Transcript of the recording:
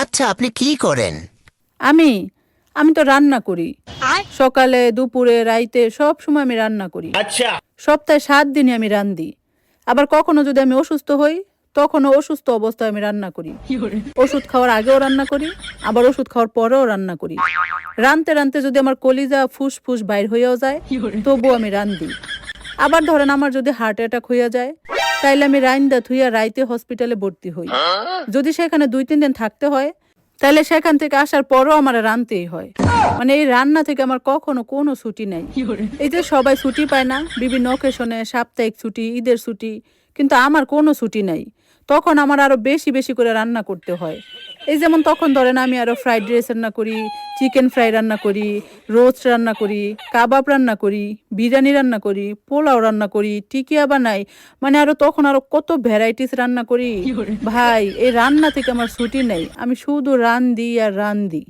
আচ্ছা, আপনি কি করেন? আমি আমি তো রান্না করি। সকালে, দুপুরে, রাইতে সব সময় আমি রান্না করি। সপ্তাহে 7 দিনই আমি রান্ধি। আবার কখনো যদি আমি অসুস্থ হই, তখনও অসুস্থ অবস্থায় আমি রান্না করি। ওষুধ খাওয়ার আগেও রান্না করি, আবার ওষুধ খাওয়ার পরেও রান্না করি। রানতে রানতে যদি আমার কলিজা ফুসফুস বাইর হইয়াও যায়, তবুও আমি রান্ধি। আবার ধরেন আমার যদি হার্ট অ্যাটাক হইয়া যায়, তাইলে আমি রাইন্দা থুইয়া রাইতে হসপিটালে ভর্তি হই। যদি সেখানে 2-3 দিন থাকতে হয়, তাহলে সেখান থেকে আসার পরও আমার রানতেই হয়। মানে এই রান্না থেকে আমার কখনো কোনো ছুটি নাই। এই যে সবাই ছুটি পায় না বিভিন্ন অকেশনে, সাপ্তাহিক ছুটি, ঈদের ছুটি, কিন্তু আমার কোনো ছুটি নাই। তখন আমার আরো বেশি বেশি করে রান্না করতে হয়। এই যেমন তখন ধরেন আমি আরো ফ্রাইড রাইস রান্না করি, চিকেন ফ্রাই রান্না করি, রোস্ট রান্না করি, কাবাব রান্না করি, বিরিয়ানি রান্না করি, পোলাও রান্না করি, টিকিয়া বানাই। মানে আরো তখন আরো কত ভ্যারাইটিস রান্না করি। ভাই এই রান্না থেকে আমার ছুটি নেই, আমি শুধু রান্ধি আর রান্ধি।